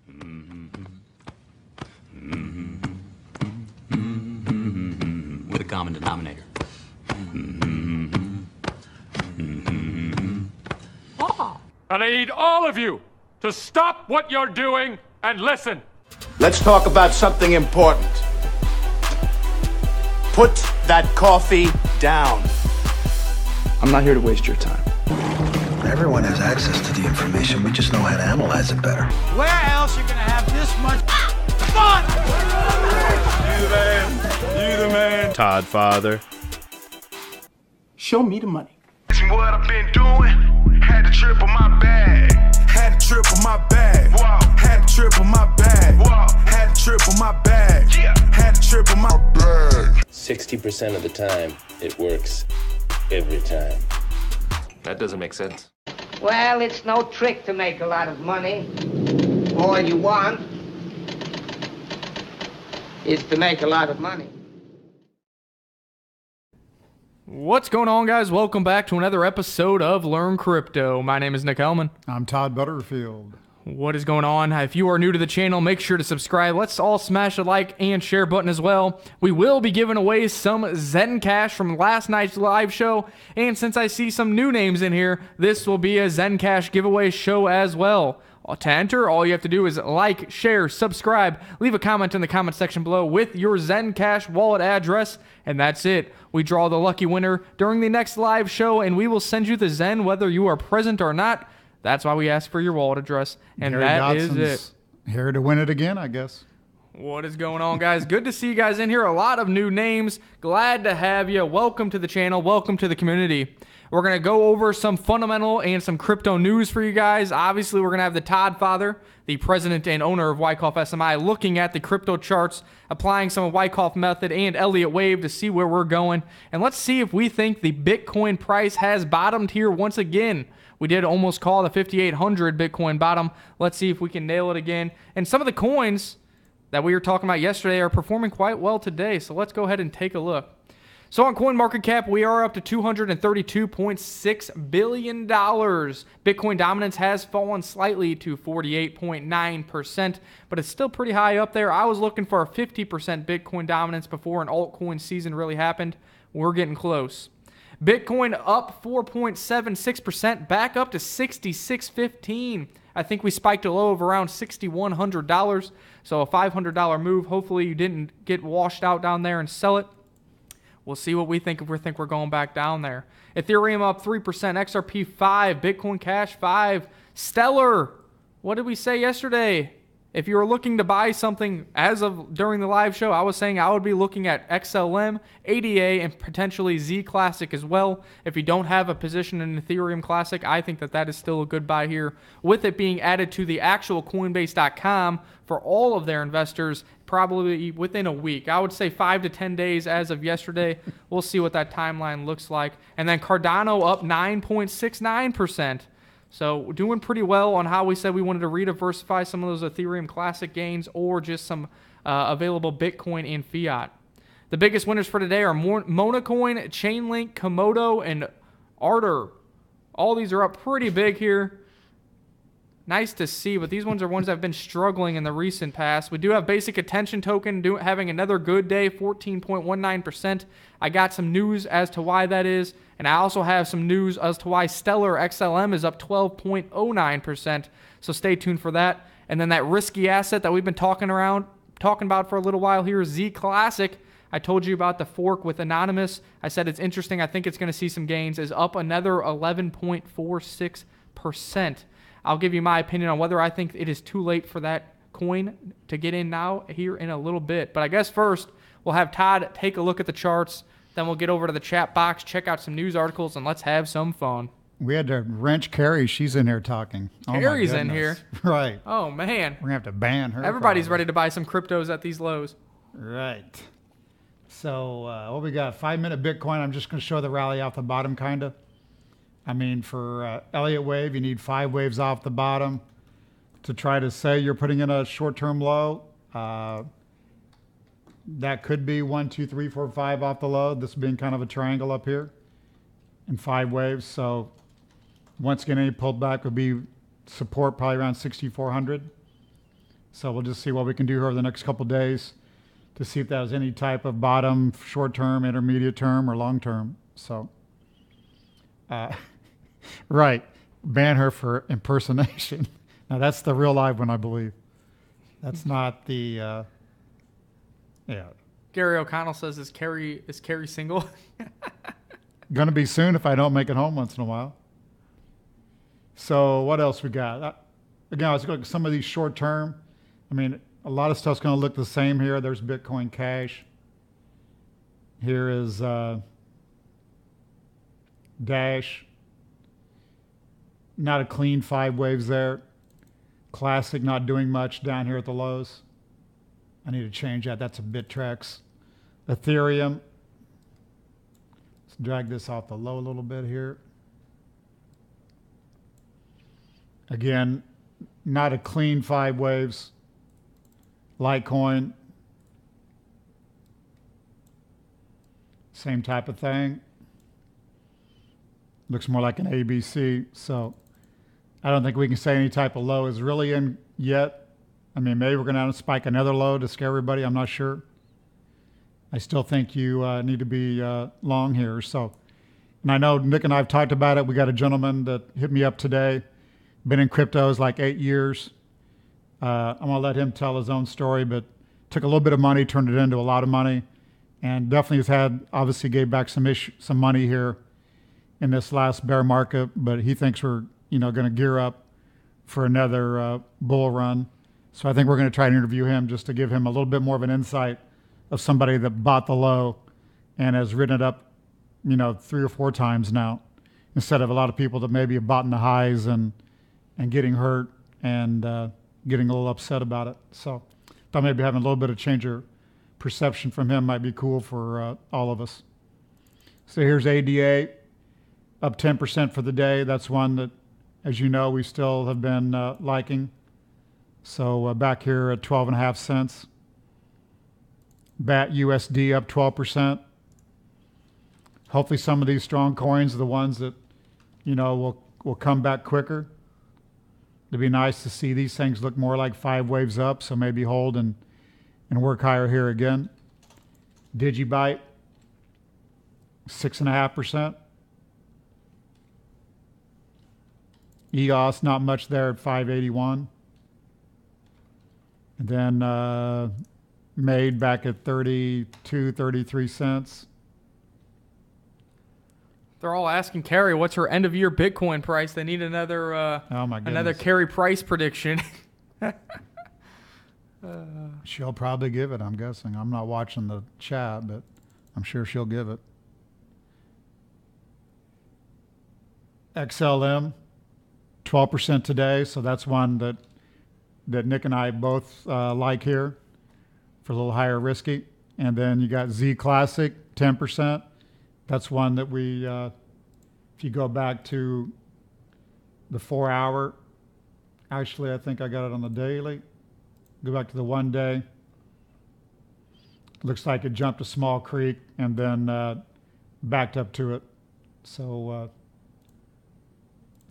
With a common denominator. And I need all of you to stop what you're doing and listen. Let's talk about something important. Put that coffee down. I'm not here to waste your time. Everyone has access to the information. We just know how to analyze it better. Where else you gonna have this much fun? You the man. Todd Father. Show me the money. What I've been doing, had to triple my bag. Had to triple my bag. Wow. Had to triple my bag. Wow. Had to triple my bag. Yeah. Had to triple my bag. 60% of the time, it works every time. That doesn't make sense. Well, it's no trick to make a lot of money. All you want is to make a lot of money. What's going on, guys? Welcome back to another episode of Learn Crypto. My name is Nick Hellman. I'm Todd Butterfield. What is going on? If you are new to the channel, make sure to subscribe. Let's all smash the like and share button as well. We will be giving away some ZEN Cash from last night's live show. And since I see some new names in here, this will be a ZEN Cash giveaway show as well. To enter, all you have to do is like, share, subscribe, leave a comment in the comment section below with your ZEN Cash wallet address, and that's it. We draw the lucky winner during the next live show, and we will send you the Zen whether you are present or not. That's why we ask for your wallet address, and Gary that Dodson's is it. Here to win it again, I guess. What is going on, guys? Good to see you guys in here. A lot of new names. Glad to have you. Welcome to the channel. Welcome to the community. We're going to go over some fundamental and some crypto news for you guys. Obviously, we're going to have the Todd Father, the president and owner of Wyckoff SMI, looking at the crypto charts, applying some of Wyckoff method and Elliott Wave to see where we're going. And let's see if we think the Bitcoin price has bottomed here once again. We did almost call the 5,800 Bitcoin bottom. Let's see if we can nail it again. And some of the coins that we were talking about yesterday are performing quite well today. So let's go ahead and take a look. So on CoinMarketCap, we are up to $232.6 billion. Bitcoin dominance has fallen slightly to 48.9%, but it's still pretty high up there. I was looking for a 50% Bitcoin dominance before an altcoin season really happened. We're getting close. Bitcoin up 4.76%, back up to $66.15. I think we spiked a low of around $6,100, so a $500 move. Hopefully you didn't get washed out down there and sell it. We'll see what we think if we think we're going back down there. Ethereum up 3%, XRP 5, Bitcoin Cash 5, Stellar. What did we say yesterday? If you were looking to buy something as of during the live show, I was saying I would be looking at XLM, ADA, and potentially Z Classic as well. If you don't have a position in Ethereum Classic, I think that that is still a good buy here. With it being added to the actual Coinbase.com for all of their investors, probably within a week. I would say 5 to 10 days as of yesterday. We'll see what that timeline looks like. And then Cardano up 9.69%. So doing pretty well on how we said we wanted to rediversify some of those Ethereum Classic gains or just some available Bitcoin and fiat. The biggest winners for today are Monacoin, Chainlink, Komodo, and Ardor. All these are up pretty big here. Nice to see, but these ones are ones that have been struggling in the recent past. We do have Basic Attention Token having another good day, 14.19%. I got some news as to why that is, and I also have some news as to why Stellar XLM is up 12.09%, so stay tuned for that. And then that risky asset that we've been talking about for a little while here, Z Classic. I told you about the fork with Anonymous. I said it's interesting. I think it's going to see some gains. Is up another 11.46%. I'll give you my opinion on whether I think it is too late for that coin to get in now here in a little bit. But I guess first we'll have Todd take a look at the charts. Then we'll get over to the chat box, check out some news articles, and let's have some fun. We had to wrench Carrie. She's in here talking. Carrie's in here. Right. Oh, man. We're going to have to ban her. Everybody's ready to buy some cryptos at these lows. Right. So what we got? 5-minute Bitcoin. I'm just going to show the rally off the bottom, kind of. I mean, for Elliott Wave, you need 5 waves off the bottom to try to say you're putting in a short-term low. That could be 1, 2, 3, 4, 5 off the low. This being kind of a triangle up here in 5 waves. So once again, any pullback would be support probably around 6,400. So we'll just see what we can do here over the next couple days to see if that has any type of bottom, short-term, intermediate term, or long-term. So, right, ban her for impersonation. Now that's the real live one, I believe. That's not the, yeah. Gary O'Connell says, is Carrie single? Going to be soon if I don't make it home once in a while. So what else we got? Again, let's look at some of these short-term. I mean, a lot of stuff's going to look the same here. There's Bitcoin Cash. Here is Dash. Not a clean 5 waves there. Classic not doing much down here at the lows. I need to change that. That's a Bittrex. Ethereum. Let's drag this off the low a little bit here. Again, not a clean 5 waves. Litecoin. Same type of thing. Looks more like an ABC. So I don't think we can say any type of low is really in yet. I mean, maybe we're going to spike another low to scare everybody. I'm not sure. I still think you need to be long here. So, and I know Nick and I have talked about it. We got a gentleman that hit me up today. Been in cryptos like 8 years. I'm going to let him tell his own story, but took a little bit of money, turned it into a lot of money, and definitely has had, obviously gave back some money here in this last bear market, but he thinks we're, going to gear up for another bull run. So I think we're going to try and interview him just to give him a little bit more of an insight of somebody that bought the low and has ridden it up, 3 or 4 times now, instead of a lot of people that maybe have bought in the highs and getting hurt and getting a little upset about it. So thought maybe having a little bit of change of perception from him might be cool for all of us. So here's ADA, up 10% for the day. That's one that, as you know, we still have been liking. So back here at 12.5 cents. BAT USD up 12%. Hopefully some of these strong coins are the ones that, will come back quicker. It'd be nice to see these things look more like 5 waves up, so maybe hold and work higher here again. Digibyte, 6.5%. EOS, not much there at 581. And then made back at 32, 33 cents. They're all asking Carrie, what's her end of year Bitcoin price? They need another another Carrie price prediction. She'll probably give it, I'm guessing. I'm not watching the chat, but I'm sure she'll give it. XLM, 12% today, so that's one that Nick and I both like here for a little higher risky. And then you got Z Classic, 10%. That's one that we, if you go back to the 4 hour, actually I think I got it on the daily. Go back to the 1 day. Looks like it jumped a small creek and then backed up to it. So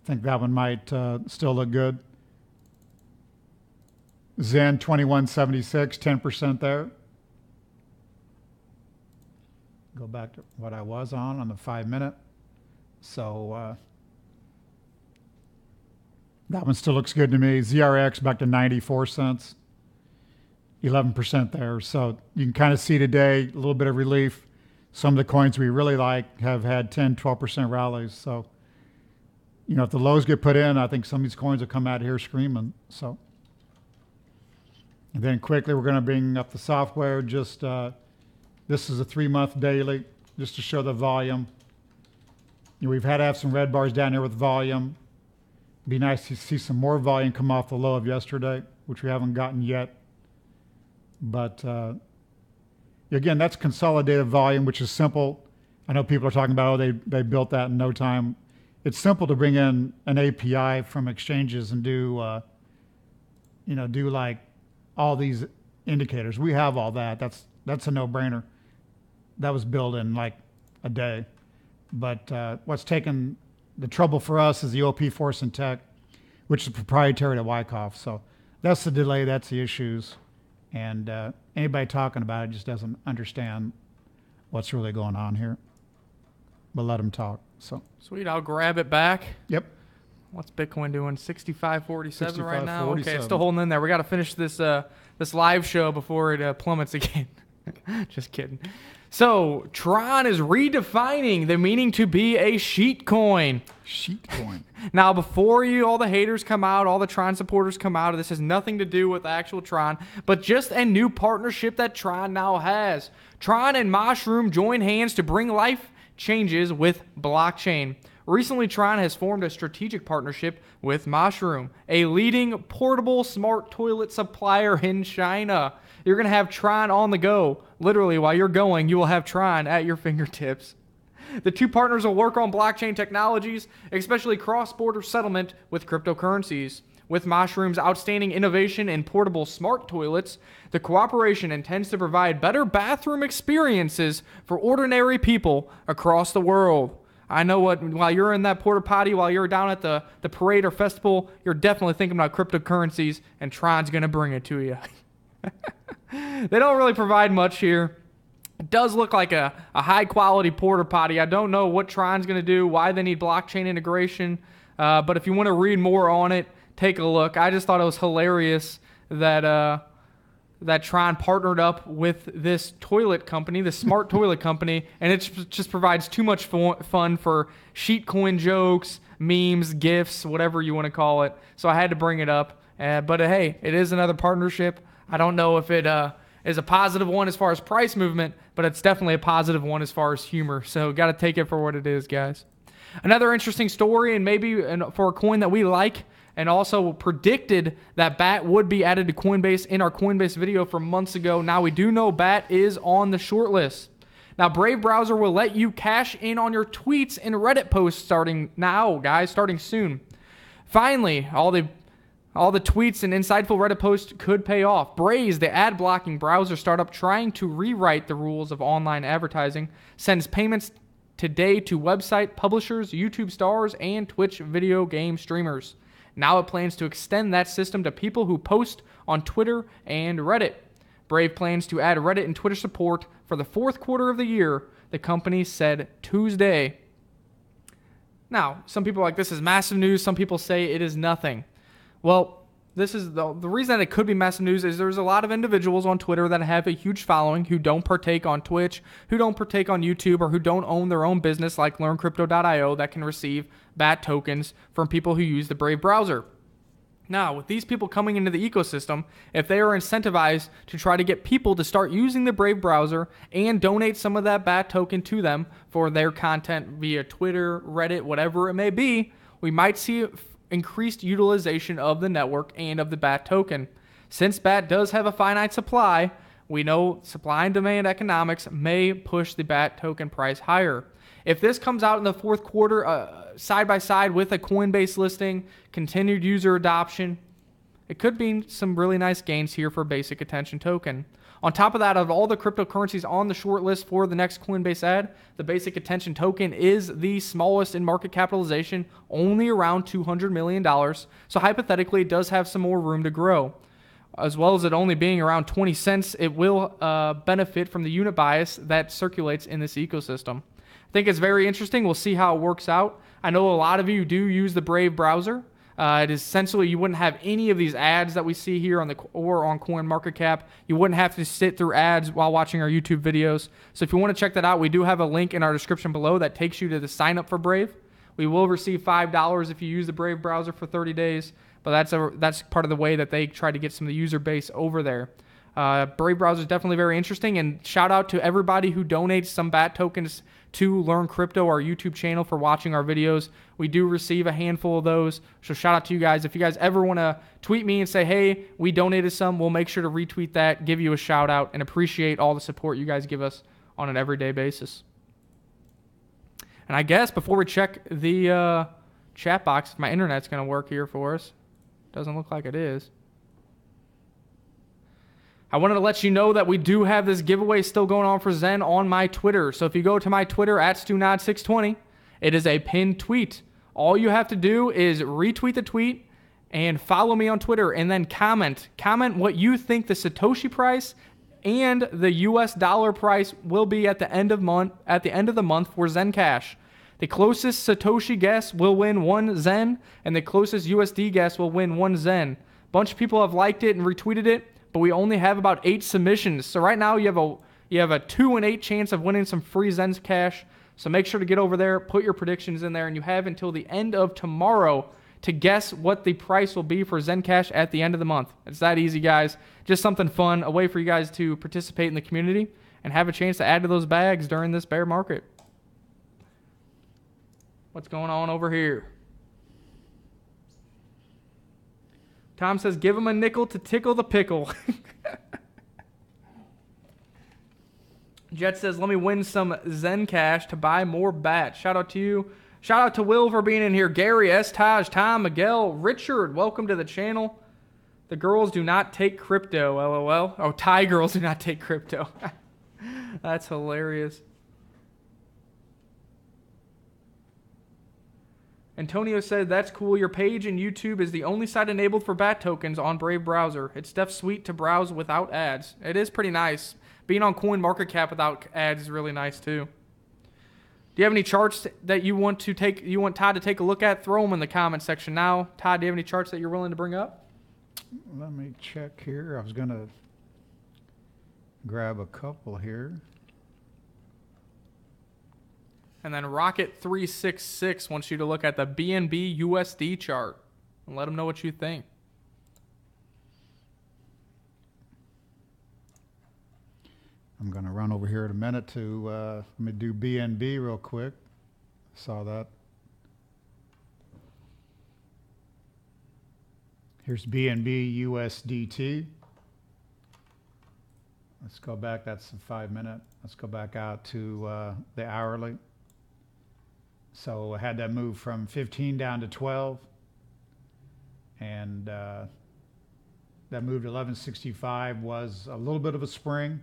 I think that one might still look good. ZEN 2176, 10% there. Go back to what I was on the 5 minute. So that one still looks good to me. ZRX back to 94 cents, 11% there. So you can kind of see today a little bit of relief. Some of the coins we really like have had 10, 12% rallies. So, if the lows get put in, I think some of these coins will come out here screaming. So, and then quickly we're going to bring up the software. Just this is a 3-month daily, just to show the volume. We've had to have some red bars down here with volume. Be nice to see some more volume come off the low of yesterday, which we haven't gotten yet. But again, that's consolidated volume, which is simple. I know people are talking about, they built that in no time. It's simple to bring in an API from exchanges and do, do like all these indicators. We have all that. That's a no-brainer. That was built in like a day. But what's taken the trouble for us is the OP Force and Tech, which is proprietary to Wyckoff. So That's the delay. That's the issues. And anybody talking about it just doesn't understand what's really going on here. But let them talk. So sweet. I'll grab it back. Yep. What's Bitcoin doing? 65.47 right now. 65.47. Okay, it's still holding in there. We got to finish this this live show before it plummets again. Just kidding. So Tron is redefining the meaning to be a sheet coin. Sheet coin. Now, before all the haters come out, all the Tron supporters come out, this has nothing to do with actual Tron, but just a new partnership that Tron now has. Tron and Mushroom join hands to bring life changes with blockchain. Recently, Tron has formed a strategic partnership with Mushroom, a leading portable smart toilet supplier in China. You're going to have Tron on the go. Literally, while you're going, you will have Tron at your fingertips. The two partners will work on blockchain technologies, especially cross-border settlement with cryptocurrencies. With Mushroom's outstanding innovation in portable smart toilets, the cooperation intends to provide better bathroom experiences for ordinary people across the world. I know while you're in that porta potty, while you're down at the parade or festival, you're definitely thinking about cryptocurrencies, and Tron's going to bring it to you. They don't really provide much here. It does look like a high-quality porta potty. I don't know what Tron's going to do, why they need blockchain integration, but if you want to read more on it, take a look. I just thought it was hilarious that Tron partnered up with this toilet company, this smart toilet company, and it just provides too much fun for sheet coin jokes, memes, GIFs, whatever you want to call it. So I had to bring it up. But hey, it is another partnership. I don't know if it is a positive one as far as price movement, but it's definitely a positive one as far as humor. So got to take it for what it is, guys. Another interesting story, and maybe for a coin that we like, and also predicted that BAT would be added to Coinbase in our Coinbase video from months ago. Now we do know BAT is on the short list. Now Brave browser will let you cash in on your tweets and Reddit posts starting now, guys, starting soon. Finally, all the tweets and insightful Reddit posts could pay off. Brave, the ad-blocking browser startup trying to rewrite the rules of online advertising, sends payments today to website publishers, YouTube stars, and Twitch video game streamers. Now it plans to extend that system to people who post on Twitter and Reddit. Brave plans to add Reddit and Twitter support for the fourth quarter of the year, the company said Tuesday. Now, some people are like, this is massive news. Some people say it is nothing. Well, this is the reason that it could be massive news is there's a lot of individuals on Twitter that have a huge following who don't partake on Twitch, who don't partake on YouTube, or who don't own their own business like LearnCrypto.io that can receive BAT tokens from people who use the Brave browser. Now, with these people coming into the ecosystem, if they are incentivized to try to get people to start using the Brave browser and donate some of that BAT token to them for their content via Twitter, Reddit, whatever it may be, we might see increased utilization of the network and of the BAT token. Since BAT does have a finite supply, we know supply and demand economics may push the BAT token price higher. If this comes out in the fourth quarter side by side with a Coinbase listing, continued user adoption, it could be some really nice gains here for Basic Attention Token. On top of that, of all the cryptocurrencies on the short list for the next Coinbase ad, the Basic Attention Token is the smallest in market capitalization, only around $200 million. So hypothetically, it does have some more room to grow. As well as it only being around 20 cents, it will benefit from the unit bias that circulates in this ecosystem. I think it's very interesting. We'll see how it works out. I know a lot of you do use the Brave browser. It is essentially, you wouldn't have any of these ads that we see here on CoinMarketCap. You wouldn't have to sit through ads while watching our YouTube videos. So if you want to check that out, we do have a link in our description below that takes you to the sign up for Brave. We will receive $5 if you use the Brave browser for 30 days, but that's part of the way that they try to get some of the user base over there. Brave browser is definitely very interesting, and shout out to everybody who donates some BAT tokens to Learn Crypto, our YouTube channel, for watching our videos. We do receive a handful of those, so shout out to you guys. If you guys ever want to tweet me and say, hey, we donated some, we'll make sure to retweet that, give you a shout out, and appreciate all the support you guys give us on an everyday basis. And I guess before we check the chat box, if my internet's going to work here for us, doesn't look like it is. I wanted to let you know that we do have this giveaway still going on for ZEN on my Twitter. So if you go to my Twitter at StuNod620, it is a pinned tweet. All you have to do is retweet the tweet and follow me on Twitter, and then comment what you think the Satoshi price and the US dollar price will be at the end of the month for Zen Cash. The closest Satoshi guess will win 1 Zen, and the closest USD guess will win 1 Zen. Bunch of people have liked it and retweeted it, but we only have about 8 submissions. So right now you have a 2 in 8 chance of winning some free Zen Cash. So make sure to get over there, put your predictions in there, and you have until the end of tomorrow to guess what the price will be for Zen Cash at the end of the month. It's that easy, guys. Just something fun, a way for you guys to participate in the community and have a chance to add to those bags during this bear market. What's going on over here? Tom says, give him a nickel to tickle the pickle. Jet says, let me win some Zen Cash to buy more bats. Shout out to you. Shout out to Will for being in here. Gary, S. Taj, Tom, Miguel, Richard, welcome to the channel. The girls do not take crypto, LOL. Oh, Thai girls do not take crypto. That's hilarious. Antonio said, that's cool. Your page in YouTube is the only site enabled for BAT tokens on Brave browser. It's def sweet to browse without ads. It is pretty nice. Being on CoinMarketCap without ads is really nice too. Do you have any charts that you want Todd to take a look at? Throw them in the comment section now. Todd, do you have any charts that you're willing to bring up? Let me check here. I was going to grab a couple here. And then Rocket366 wants you to look at the BNB USD chart and let them know what you think. I'm going to run over here in a minute to let me do BNB real quick. Saw that. Here's BNB USDT. Let's go back. That's the 5-minute. Let's go back out to the hourly. So I had that move from 15 down to 12. And that move to 1165 was a little bit of a spring.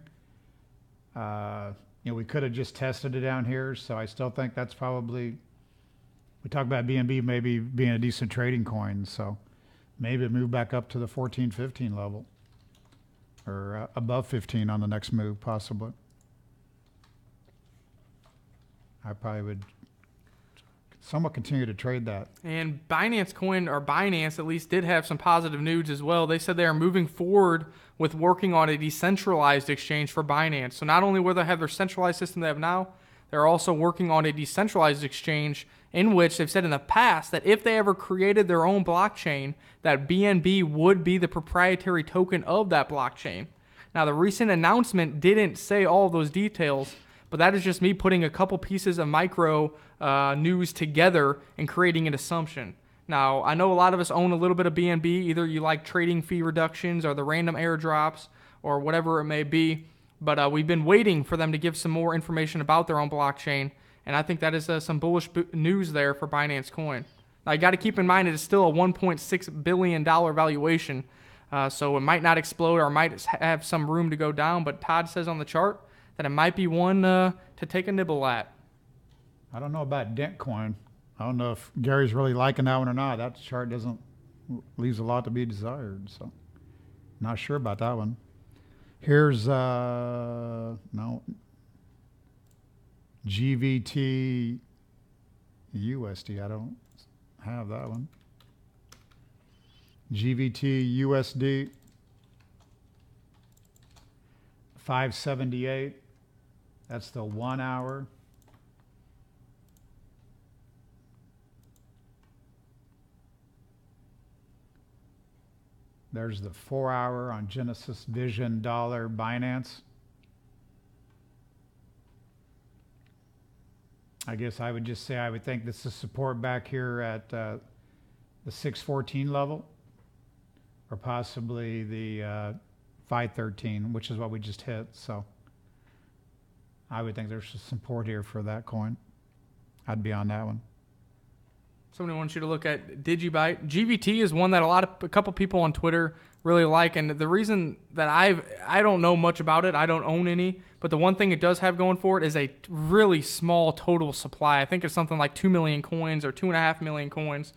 We could have just tested it down here, so I still think that's probably, we talk about BNB maybe being a decent trading coin, so maybe it moved back up to the 14, 15 level, or above 15 on the next move, possibly. I probably would somewhat continue to trade that. And Binance Coin, or Binance at least, did have some positive news as well. They said they are moving forward with working on a decentralized exchange for Binance. So not only will they have their centralized system they have now, they're also working on a decentralized exchange in which they've said in the past that if they ever created their own blockchain, that BNB would be the proprietary token of that blockchain. Now, the recent announcement didn't say all those details, but that is just me putting a couple pieces of micro news together and creating an assumption. Now, I know a lot of us own a little bit of BNB. Either you like trading fee reductions or the random airdrops or whatever it may be. But we've been waiting for them to give some more information about their own blockchain. And I think that is some bullish news there for Binance Coin. Now, you got to keep in mind it is still a $1.6 billion valuation. So it might not explode or might have some room to go down. But Todd says on the chart that it might be one to take a nibble at. I don't know about Dentcoin. I don't know if Gary's really liking that one or not. That chart leaves a lot to be desired. So not sure about that one. Here's no GVT USD. I don't have that one. GVT USD 578. That's the 1 hour. There's the 4 hour on Genesis Vision Dollar Binance. I guess I would just say I would think this is support back here at the 614 level, or possibly the 513, which is what we just hit. So I would think there's some support here for that coin. I'd be on that one. Somebody wants you to look at Digibyte. GVT is one that a couple people on Twitter really like, and the reason that I don't know much about it, I don't own any, but the one thing it does have going for it is a really small total supply. I think it's something like 2 million coins or 2.5 million coins,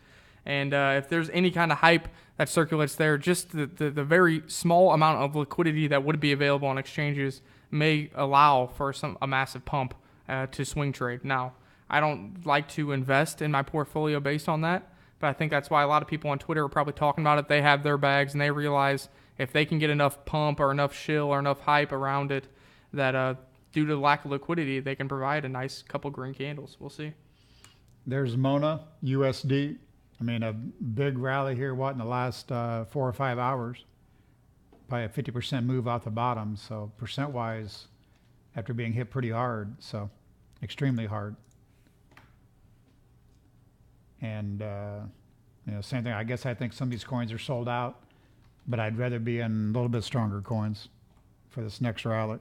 And if there's any kind of hype that circulates there, just the very small amount of liquidity that would be available on exchanges may allow for a massive pump to swing trade. Now, I don't like to invest in my portfolio based on that, but I think that's why a lot of people on Twitter are probably talking about it. They have their bags, and they realize if they can get enough pump or enough shill or enough hype around it that due to the lack of liquidity, they can provide a nice couple green candles. We'll see. There's Mona, USD. I mean, a big rally here, in the last 4 or 5 hours? Probably a 50% move off the bottom. So percent-wise, after being hit pretty hard, so extremely hard. And, same thing. I guess I think some of these coins are sold out, but I'd rather be in a little bit stronger coins for this next rally.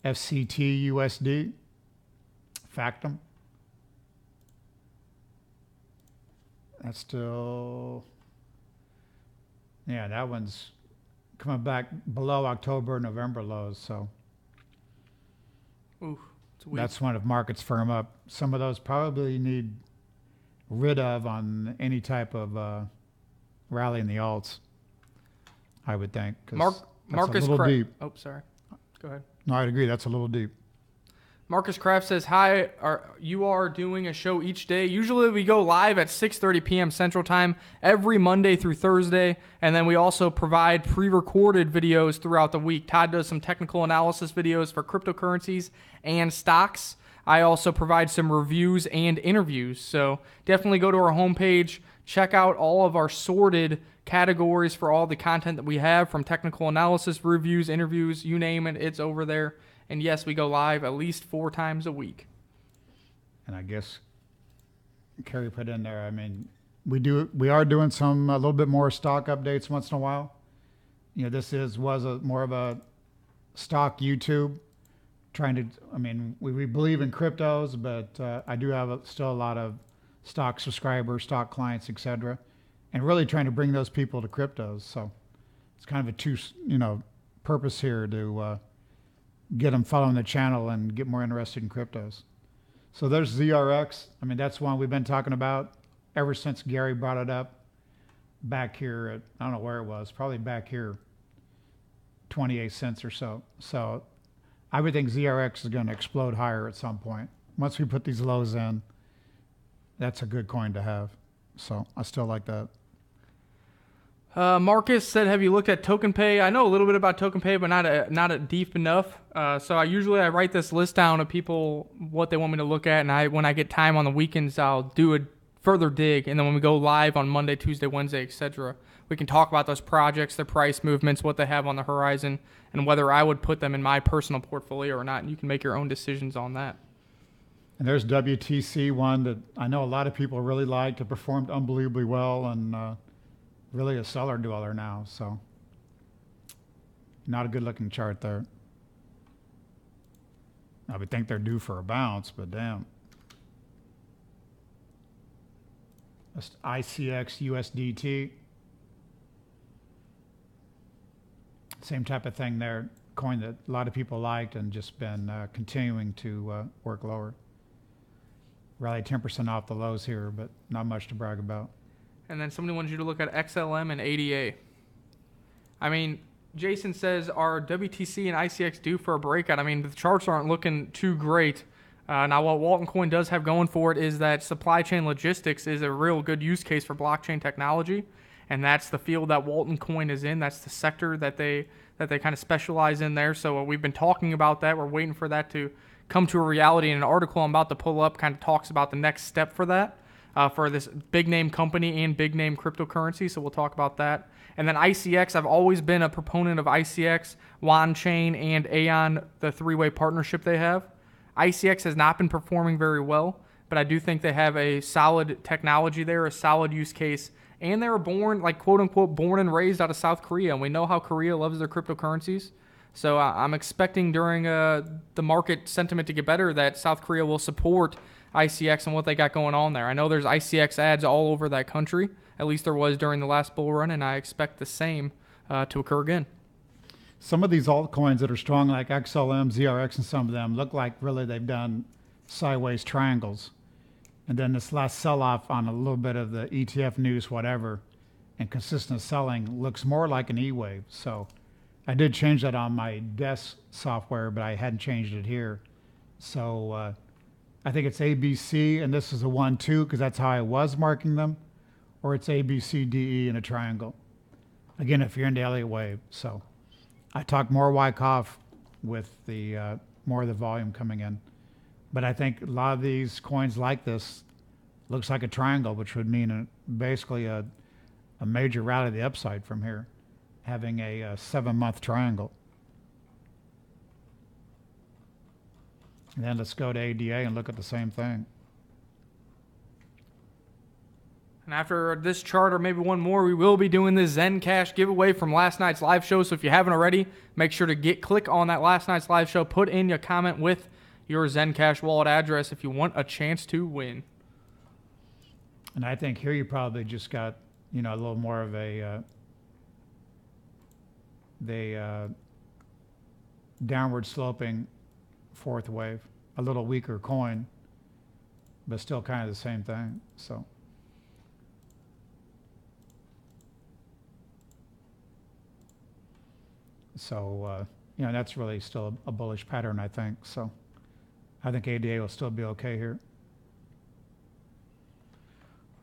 FCT USD, Factum. That's still, that one's coming back below October, November lows. So that's one if markets firm up. Some of those probably need rid of on any type of rally in the alts, I would think. Marcus a little deep. Oh, sorry. Go ahead. No, I'd agree. That's a little deep. Marcus Kraft says, hi, you are doing a show each day. Usually we go live at 6:30 p.m. Central Time every Monday through Thursday, and then we also provide pre-recorded videos throughout the week. Todd does some technical analysis videos for cryptocurrencies and stocks. I also provide some reviews and interviews, so definitely go to our homepage, check out all of our sorted categories for all the content that we have, from technical analysis, reviews, interviews, you name it, it's over there. And yes, we go live at least 4 times a week. And I guess Kerry put in there, I mean, we are doing some a little bit more stock updates once in a while. This was more of a stock YouTube, we believe in cryptos, but I do have still a lot of stock subscribers, stock clients, etc., and really trying to bring those people to cryptos. So it's kind of a purpose here to get them following the channel and get more interested in cryptos. So there's ZRX. I mean, that's one we've been talking about ever since Gary brought it up back here at, I don't know where it was, probably back here, 28 cents or so. So I would think ZRX is going to explode higher at some point. Once we put these lows in, that's a good coin to have. So I still like that. Marcus said, have you looked at TokenPay? I know a little bit about TokenPay, but not deep enough. So I write this list down of people, what they want me to look at, and when I get time on the weekends, I'll do a further dig, and then when we go live on Monday, Tuesday, Wednesday, etc., we can talk about those projects, their price movements, what they have on the horizon, and whether I would put them in my personal portfolio or not, and you can make your own decisions on that. And there's WTC, one that I know a lot of people really liked. It performed unbelievably well, and really a seller dweller now, so not a good looking chart there. I would think they're due for a bounce, but damn. That's ICX USDT. Same type of thing there, coin that a lot of people liked and just been continuing to work lower. Rally 10% off the lows here, but not much to brag about. And then somebody wanted you to look at XLM and ADA. I mean, Jason says, are WTC and ICX due for a breakout? I mean, the charts aren't looking too great. Now, what Walton Coin does have going for it is that supply chain logistics is a real good use case for blockchain technology, and that's the field that Walton Coin is in. That's the sector that they kind of specialize in there. So we've been talking about that. We're waiting for that to come to a reality. And an article I'm about to pull up kind of talks about the next step for that. For this big name company and big name cryptocurrency, so we'll talk about that. And then ICX, I've always been a proponent of ICX, Wan Chain, and Aeon, the three-way partnership they have. ICX has not been performing very well, but I do think they have a solid technology there, a solid use case, and they were born, like quote-unquote, born and raised out of South Korea, and we know how Korea loves their cryptocurrencies. So I'm expecting during the market sentiment to get better that South Korea will support ICX and what they got going on there. I know there's ICX ads all over that country. At least there was during the last bull run, and I expect the same to occur again. some of these altcoins that are strong, like XLM, ZRX, and some of them look like really they've done sideways triangles. And then this last sell-off on a little bit of the ETF news, whatever, and consistent selling looks more like an E-wave. So I did change that on my desk software, but I hadn't changed it here. So I think it's ABC, and this is a 1-2 because that's how I was marking them, or it's ABCDE in a triangle. Again, if you're into Elliott wave. So I talk more Wyckoff with the more of the volume coming in. But I think a lot of these coins like this looks like a triangle, which would mean basically a major rally to the upside from here, having a 7-month triangle. And then let's go to ADA and look at the same thing. And after this chart, or maybe one more, we will be doing the Zen Cash giveaway from last night's live show. So if you haven't already, make sure to click on that last night's live show, put in your comment with your Zen Cash wallet address if you want a chance to win. And I think here you probably just got, you know, a little more of a downward sloping fourth wave, a little weaker coin, but still kind of the same thing. So you know, that's really still a bullish pattern, I think. So I think ADA will still be okay here.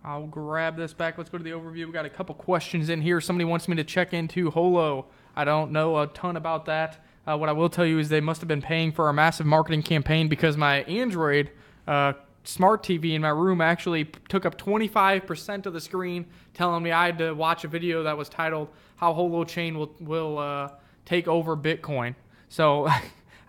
I'll grab this back. Let's go to the overview. We got a couple questions in here. Somebody wants me to check into Holo. I don't know a ton about that. What I will tell you is they must have been paying for a massive marketing campaign because my Android smart TV in my room actually took up 25% of the screen, telling me I had to watch a video that was titled "How Holo Chain Will Take Over Bitcoin." So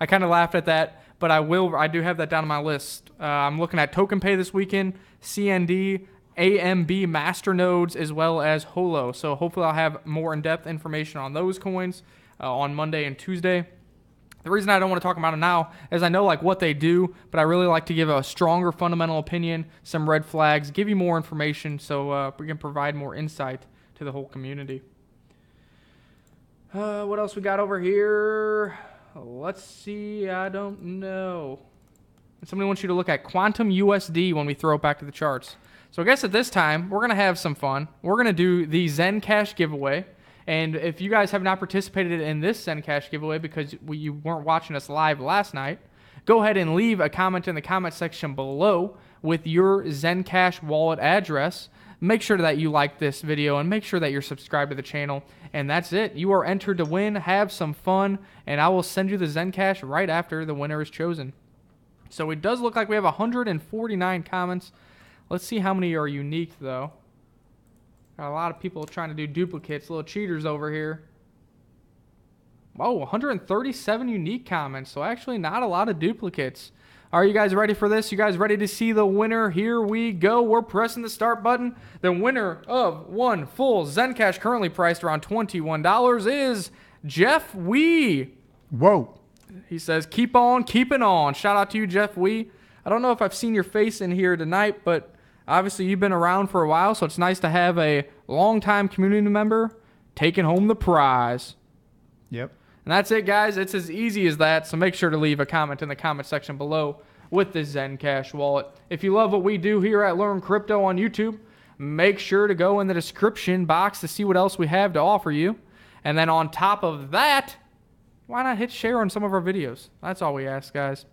I kind of laughed at that, but I do have that down on my list. I'm looking at Token Pay this weekend, CND, AMB masternodes, as well as Holo. So hopefully I'll have more in-depth information on those coins on Monday and Tuesday. The reason I don't want to talk about them now is I know like what they do, but I really like to give a stronger fundamental opinion, some red flags, give you more information so we can provide more insight to the whole community. What else we got over here? Let's see. I don't know. Somebody wants you to look at Quantum USD when we throw it back to the charts. So I guess at this time, we're going to have some fun. We're going to do the Zen Cash giveaway. And if you guys have not participated in this Zen Cash giveaway because you weren't watching us live last night, go ahead and leave a comment in the comment section below with your Zen Cash wallet address. Make sure that you like this video and make sure that you're subscribed to the channel. And that's it. You are entered to win. Have some fun. And I will send you the Zen Cash right after the winner is chosen. So it does look like we have 149 comments. Let's see how many are unique, though. Got a lot of people trying to do duplicates, little cheaters over here. Oh, 137 unique comments, so actually not a lot of duplicates. Are you guys ready for this? You guys ready to see the winner? Here we go. We're pressing the start button. The winner of one full Zen Cash, currently priced around $21, is Jeff Wee. Whoa. He says, keep on keeping on. Shout out to you, Jeff Wee. I don't know if I've seen your face in here tonight, but obviously you've been around for a while, so it's nice to have a longtime community member taking home the prize. Yep. And that's it, guys. It's as easy as that, so make sure to leave a comment in the comment section below with the Zen Cash wallet. If you love what we do here at Learn Crypto on YouTube, make sure to go in the description box to see what else we have to offer you. And then on top of that, why not hit share on some of our videos? That's all we ask, guys.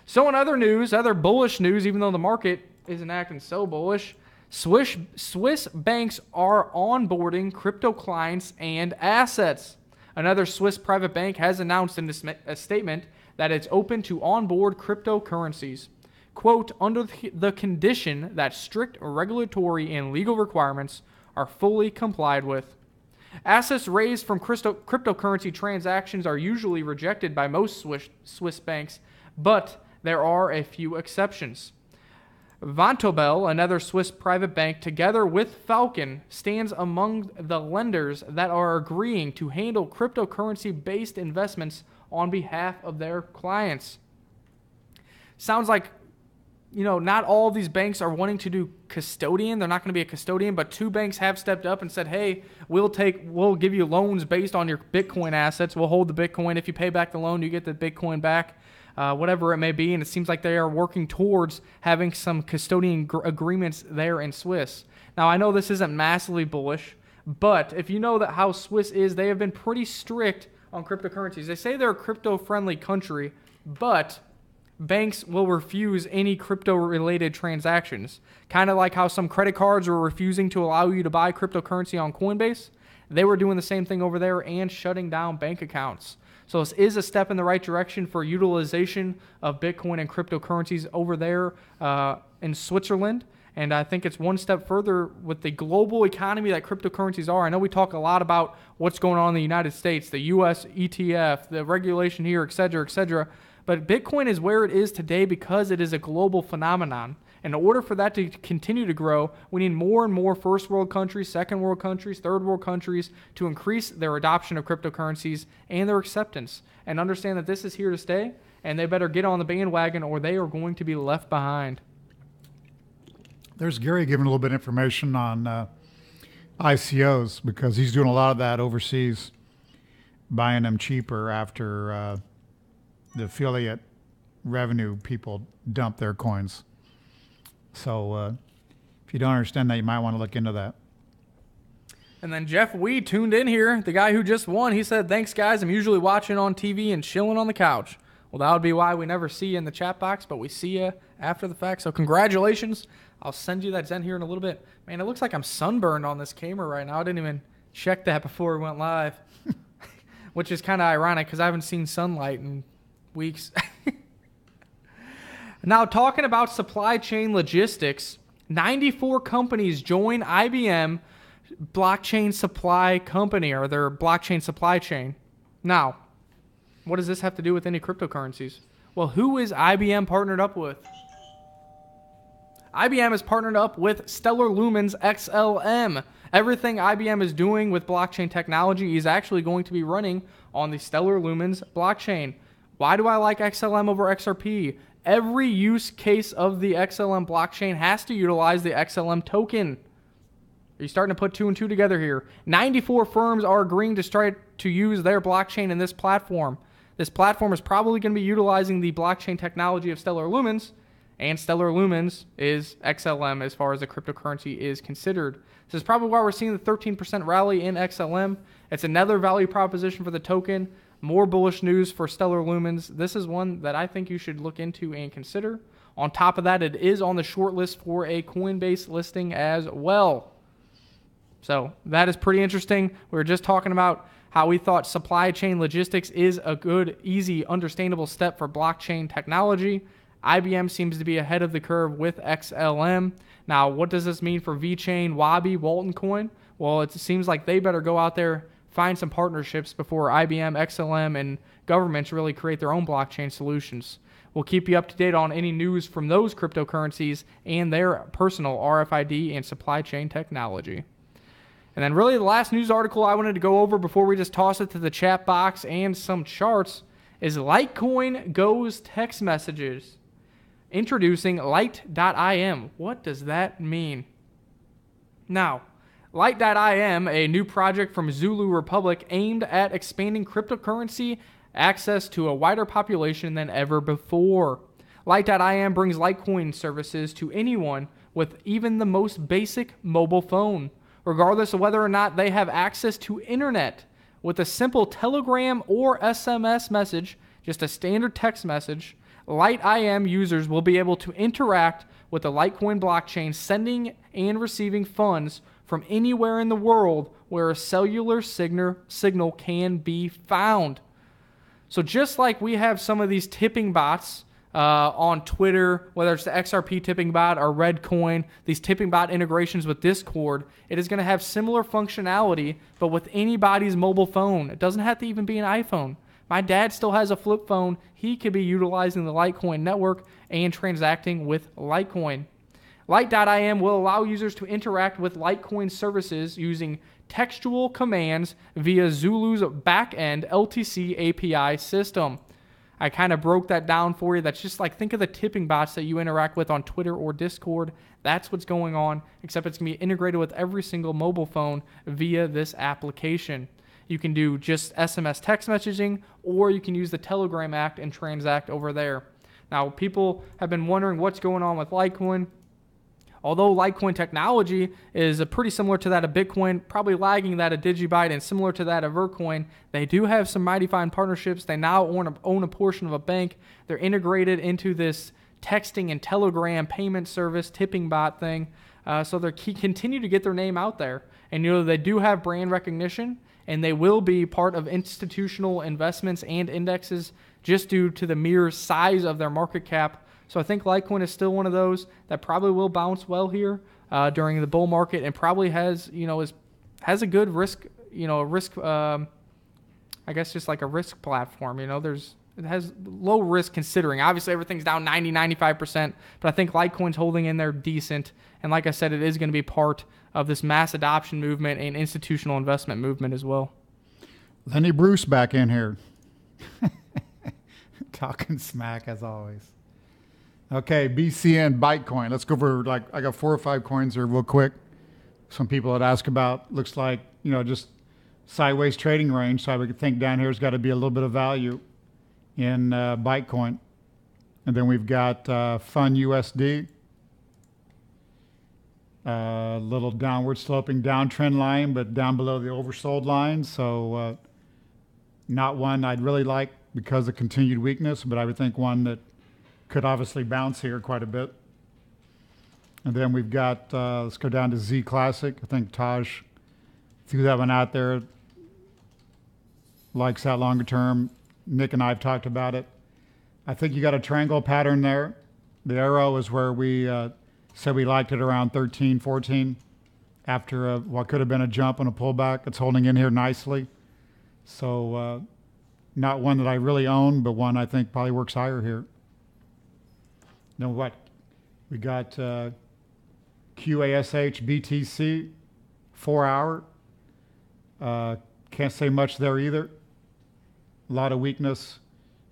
So in other news, other bullish news, even though the market isn't acting so bullish, Swiss banks are onboarding crypto clients and assets. Another Swiss private bank has announced in a statement that it's open to onboard cryptocurrencies. Quote, under the condition that strict regulatory and legal requirements are fully complied with. Assets raised from cryptocurrency transactions are usually rejected by most Swiss banks, but there are a few exceptions. Vontobel, another Swiss private bank, together with Falcon, stands among the lenders that are agreeing to handle cryptocurrency-based investments on behalf of their clients. Sounds like not all of these banks are wanting to do custodian. They're not going to be a custodian, but 2 banks have stepped up and said, hey, we'll give you loans based on your Bitcoin assets. We'll hold the Bitcoin. If you pay back the loan, you get the Bitcoin back, whatever it may be. And it seems like they are working towards having some custodian agreements there in Swiss. Now, I know this isn't massively bullish, but if you know that how Swiss is, they have been pretty strict on cryptocurrencies. They say they're a crypto-friendly country, but banks will refuse any crypto-related transactions. Kind of like how some credit cards were refusing to allow you to buy cryptocurrency on Coinbase. They were doing the same thing over there and shutting down bank accounts. So this is a step in the right direction for utilization of Bitcoin and cryptocurrencies over there in Switzerland. And I think it's one step further with the global economy that cryptocurrencies are. I know we talk a lot about what's going on in the United States, the U.S. ETF, the regulation here, et cetera, but Bitcoin is where it is today because it is a global phenomenon. And in order for that to continue to grow, we need more and more first world countries, second world countries, third world countries to increase their adoption of cryptocurrencies and their acceptance and understand that this is here to stay, and they better get on the bandwagon or they are going to be left behind. There's Gary giving a little bit of information on ICOs because he's doing a lot of that overseas, buying them cheaper after the affiliate revenue people dump their coins. So if you don't understand that, you might want to look into that. And then Jeff Wee tuned in here, the guy who just won. He said, thanks, guys. I'm usually watching on TV and chilling on the couch. Well, that would be why we never see you in the chat box, but we see you after the fact. So congratulations. I'll send you that Zen here in a little bit. Man, it looks like I'm sunburned on this camera right now. I didn't even check that before we went live, which is kind of ironic because I haven't seen sunlight in weeks. Now, talking about supply chain logistics, 94 companies join IBM blockchain supply company or their blockchain supply chain. Now, what does this have to do with any cryptocurrencies? Well, who is IBM partnered up with? IBM is partnered up with Stellar Lumens XLM. Everything IBM is doing with blockchain technology is actually going to be running on the Stellar Lumens blockchain. Why do I like XLM over XRP? Every use case of the XLM blockchain has to utilize the XLM token. Are you starting to put 2 and 2 together here? 94 firms are agreeing to try to use their blockchain in this platform. This platform is probably going to be utilizing the blockchain technology of Stellar Lumens, and Stellar Lumens is XLM as far as the cryptocurrency is considered. This is probably why we're seeing the 13% rally in XLM. It's another value proposition for the token. More bullish news for Stellar Lumens. This is one that I think you should look into and consider. On top of that, it is on the short list for a Coinbase listing as well. So that is pretty interesting. We were just talking about how we thought supply chain logistics is a good, easy, understandable step for blockchain technology. IBM seems to be ahead of the curve with XLM. Now, what does this mean for VeChain, Wabi, Walton Coin? Well, it seems like they better go out there, find some partnerships before IBM, XLM, and governments really create their own blockchain solutions. We'll keep you up to date on any news from those cryptocurrencies and their personal RFID and supply chain technology. And then really the last news article I wanted to go over before we just toss it to the chat box and some charts is Litecoin goes text messages. Introducing Lite.im. What does that mean? Now, Lite.im, a new project from Zulu Republic aimed at expanding cryptocurrency access to a wider population than ever before. Lite.im brings Litecoin services to anyone with even the most basic mobile phone, regardless of whether or not they have access to internet. With a simple Telegram or SMS message, just a standard text message, Lite.im users will be able to interact with the Litecoin blockchain, sending and receiving funds from anywhere in the world where a cellular signal can be found. So just like we have some of these tipping bots on Twitter, whether it's the XRP tipping bot or Redcoin, these tipping bot integrations with Discord, it is going to have similar functionality, but with anybody's mobile phone. It doesn't have to even be an iPhone. My dad still has a flip phone. He could be utilizing the Litecoin network and transacting with Litecoin. Lite.im will allow users to interact with Litecoin services using textual commands via Zulu's back-end LTC API system. I kind of broke that down for you. That's just like, think of the tipping bots that you interact with on Twitter or Discord. That's what's going on, except it's going to be integrated with every single mobile phone via this application. You can do just SMS text messaging, or you can use the Telegram app and transact over there. Now, people have been wondering what's going on with Litecoin. Although Litecoin technology is pretty similar to that of Bitcoin, probably lagging that of Digibyte and similar to that of Vercoin, they do have some mighty fine partnerships. They now own a portion of a bank. They're integrated into this texting and Telegram payment service, tipping bot thing. So they continue to get their name out there. And they do have brand recognition, and they will be part of institutional investments and indexes just due to the mere size of their market cap. So I think Litecoin is still one of those that probably will bounce well here during the bull market, and probably has a good risk, I guess just like a risk platform. It has low risk considering. Obviously, everything's down 90, 95%, but I think Litecoin's holding in there decent. And like I said, it is going to be part of this mass adoption movement and institutional investment movement as well. Lenny Bruce back in here. Talking smack as always. Okay, BCN Bitcoin. Let's go over, I got 4 or 5 coins here real quick. Some people had asked about, looks like, just sideways trading range. So I would think down here's got to be a little bit of value in Bitcoin. And then we've got Fun USD. Little downward sloping downtrend line, but down below the oversold line. So not one I'd really like because of continued weakness, but I would think one that could obviously bounce here quite a bit. And then we've got, let's go down to Z Classic. I think Taj threw that one out there. Likes that longer term. Nick and I have talked about it. I think you got a triangle pattern there. The arrow is where we said we liked it around 13, 14 after what could have been a jump and a pullback. It's holding in here nicely. So not one that I really own, but one I think probably works higher here. Then what? We got QASH BTC, 4 hour. Can't say much there either. A lot of weakness.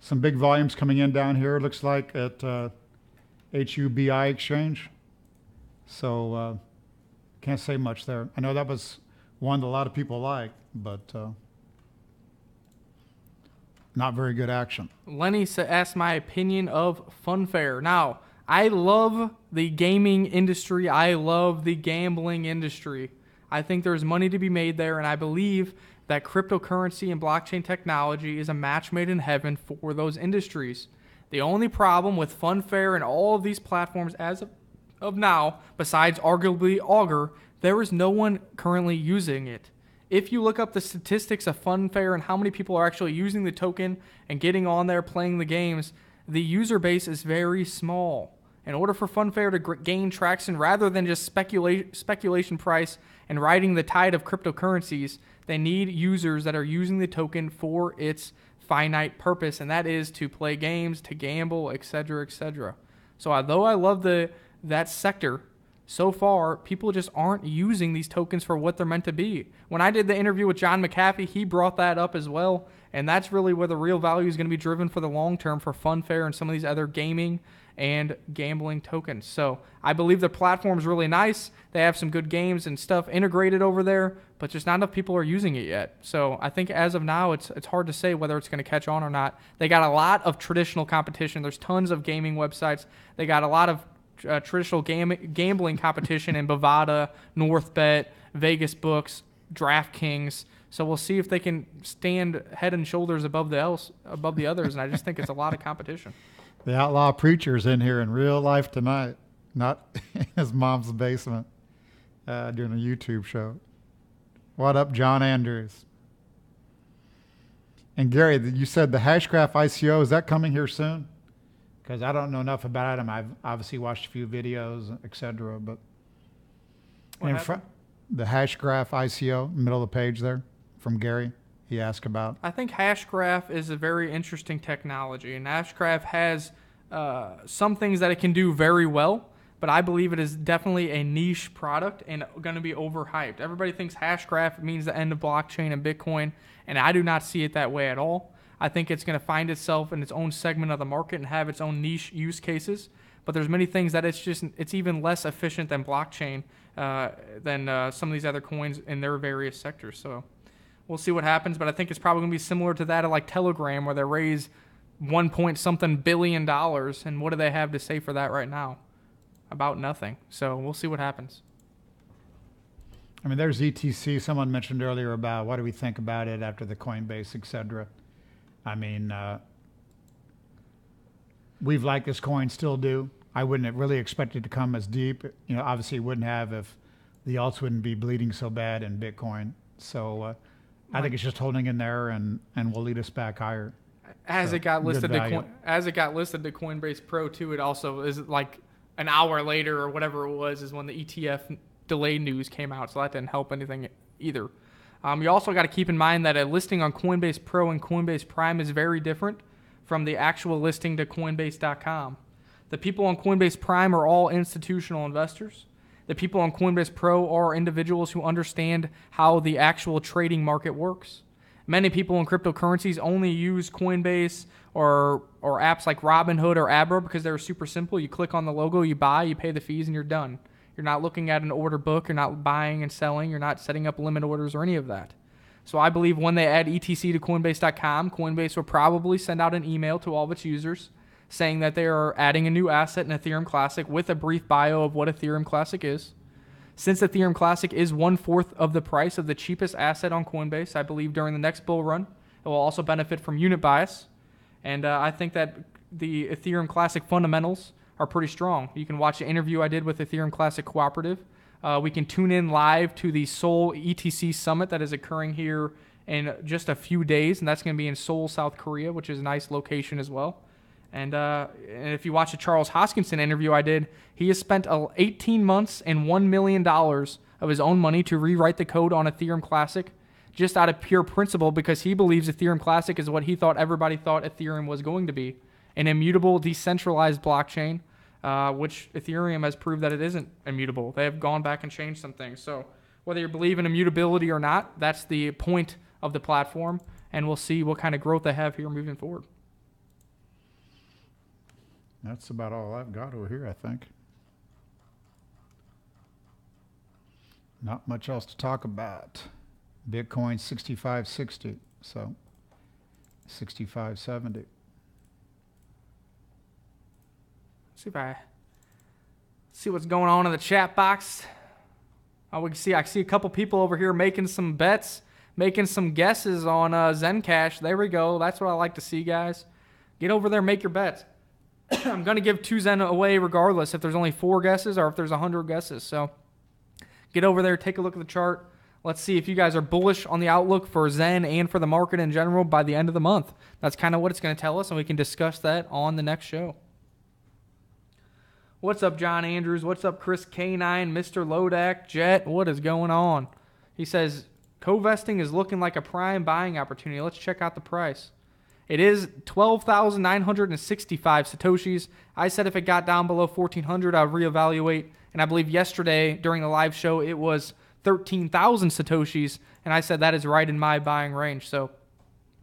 Some big volumes coming in down here, looks like, at HUBI exchange. So can't say much there. I know that was one that a lot of people like, but not very good action. Lenny asked my opinion of Funfair. Now, I love the gaming industry. I love the gambling industry. I think there's money to be made there, and I believe that cryptocurrency and blockchain technology is a match made in heaven for those industries. The only problem with Funfair and all of these platforms as of now, besides arguably Augur, there is no one currently using it. If you look up the statistics of Funfair and how many people are actually using the token and getting on there playing the games, the user base is very small. In order for Funfair to gain traction, rather than just speculation price and riding the tide of cryptocurrencies, they need users that are using the token for its finite purpose, and that is to play games, to gamble, etc., etc. So although I love that sector, so far, people just aren't using these tokens for what they're meant to be. When I did the interview with John McAfee, he brought that up as well, and that's really where the real value is going to be driven for the long term for Funfair and some of these other gaming and gambling tokens. So I believe the platform is really nice. They have some good games and stuff integrated over there, but just not enough people are using it yet. So I think as of now, it's hard to say whether it's going to catch on or not. They got a lot of traditional competition. There's tons of gaming websites. They got a lot of traditional gambling competition in Bovada, NorthBet, Vegas Books, DraftKings. So we'll see if they can stand head and shoulders above the others, and I just think it's a lot of competition. The outlaw preacher's in here in real life tonight, not in his mom's basement, doing a YouTube show. What up, John Andrews? And Gary, you said the Hashgraph ICO, is that coming here soon? Because I don't know enough about it. I've obviously watched a few videos, etc. But in front, the Hashgraph ICO, middle of the page there, from Gary, he asked about. I think Hashgraph is a very interesting technology, and Hashgraph has some things that it can do very well, but I believe it is definitely a niche product and going to be overhyped. Everybody thinks Hashgraph means the end of blockchain and Bitcoin, and I do not see it that way at all. I think it's going to find itself in its own segment of the market and have its own niche use cases. But there's many things that it's even less efficient than blockchain than some of these other coins in their various sectors. So we'll see what happens. But I think it's probably going to be similar to that of like Telegram, where they raise $1.something billion. And what do they have to say for that right now? About nothing. So we'll see what happens. I mean, there's ETC. Someone mentioned earlier about what do we think about it after the Coinbase, etc. I mean, we've liked this coin, still do. I wouldn't have really expected it to come as deep. You know, obviously it wouldn't have if the alts wouldn't be bleeding so bad in Bitcoin. So I think it's just holding in there and will lead us back higher. As it got listed to Coinbase Pro too, it also is like an hour later or whatever it was is when the ETF delay news came out, so that didn't help anything either. You also got to keep in mind that a listing on Coinbase Pro and Coinbase Prime is very different from the actual listing to Coinbase.com. The people on Coinbase Prime are all institutional investors. The people on Coinbase Pro are individuals who understand how the actual trading market works. Many people in cryptocurrencies only use Coinbase or apps like Robinhood or Abra because they're super simple. You click on the logo, you buy, you pay the fees, and you're done. You're not looking at an order book. You're not buying and selling. You're not setting up limit orders or any of that. So I believe when they add ETC to Coinbase.com, Coinbase will probably send out an email to all of its users saying that they are adding a new asset in Ethereum Classic with a brief bio of what Ethereum Classic is. Since Ethereum Classic is 1/4 of the price of the cheapest asset on Coinbase, I believe during the next bull run, it will also benefit from unit bias. And I think that the Ethereum Classic fundamentals are pretty strong. You can watch the interview I did with Ethereum Classic Cooperative. We can tune in live to the Seoul ETC Summit that is occurring here in just a few days, and that's going to be in Seoul, South Korea, which is a nice location as well. And if you watch the Charles Hoskinson interview I did, he has spent 18 months and $1 million of his own money to rewrite the code on Ethereum Classic just out of pure principle because he believes Ethereum Classic is what he thought everybody thought Ethereum was going to be, an immutable, decentralized blockchain, which Ethereum has proved that it isn't immutable. They have gone back and changed some things. So whether you believe in immutability or not, that's the point of the platform, and we'll see what kind of growth they have here moving forward. That's about all I've got over here, I think. Not much else to talk about. Bitcoin 65.60, so 65.70. See what's going on in the chat box. I see a couple people over here making some bets, making some guesses on ZEN Cash. There we go. That's what I like to see, guys. Get over there, make your bets. I'm going to give 2 ZEN away regardless if there's only 4 guesses or if there's 100 guesses. So get over there, take a look at the chart. Let's see if you guys are bullish on the outlook for ZEN and for the market in general by the end of the month. That's kind of what it's going to tell us, and we can discuss that on the next show. What's up, John Andrews? What's up, Chris K9, Mr. Lodak, Jet? What is going on? He says, co-vesting is looking like a prime buying opportunity. Let's check out the price. It is 12,965 Satoshis. I said if it got down below 1,400, I would reevaluate. And I believe yesterday during the live show, it was 13,000 Satoshis. And I said that is right in my buying range. So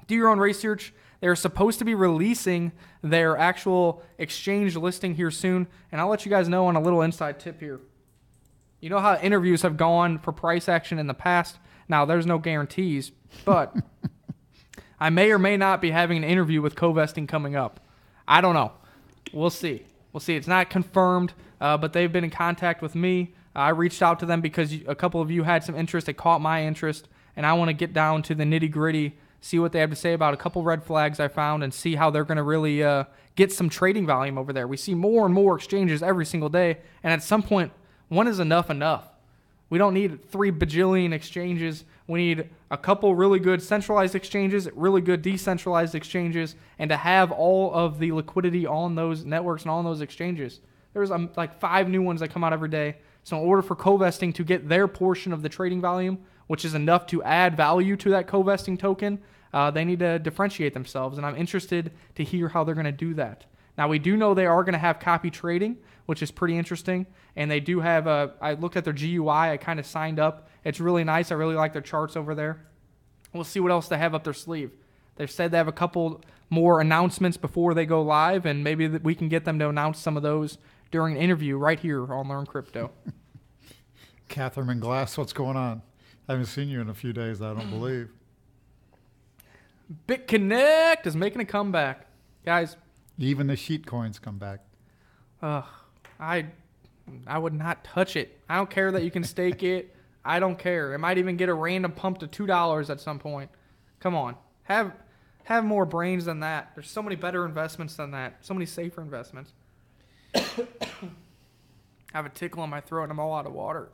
do your own research. They're supposed to be releasing their actual exchange listing here soon. And I'll let you guys know on a little inside tip here. You know how interviews have gone for price action in the past? Now, there's no guarantees, but I may or may not be having an interview with co-vesting coming up. I don't know. We'll see. It's not confirmed, but they've been in contact with me. I reached out to them because a couple of you had some interest. It caught my interest, and I want to get down to the nitty-gritty, see what they have to say about a couple red flags I found, and see how they're going to really get some trading volume over there. We see more and more exchanges every single day, and at some point, when is enough? We don't need 3 bajillion exchanges. We need a couple really good centralized exchanges, really good decentralized exchanges, and to have all of the liquidity on those networks and on those exchanges. There's like 5 new ones that come out every day. So in order for co-vesting to get their portion of the trading volume, which is enough to add value to that co-vesting token, they need to differentiate themselves, and I'm interested to hear how they're going to do that. Now, we do know they are going to have copy trading, which is pretty interesting, and they do have I looked at their GUI. I kind of signed up. It's really nice. I really like their charts over there. We'll see what else they have up their sleeve. They've said they have a couple more announcements before they go live, and maybe we can get them to announce some of those during an interview right here on Learn Crypto. Catherine Glass, what's going on? I haven't seen you in a few days, I don't believe. BitConnect is making a comeback. Guys. Even the sheet coins come back. I would not touch it. I don't care that you can stake it. I don't care. It might even get a random pump to $2 at some point. Come on. Have more brains than that. There's so many better investments than that. So many safer investments. I have a tickle in my throat and I'm all out of water.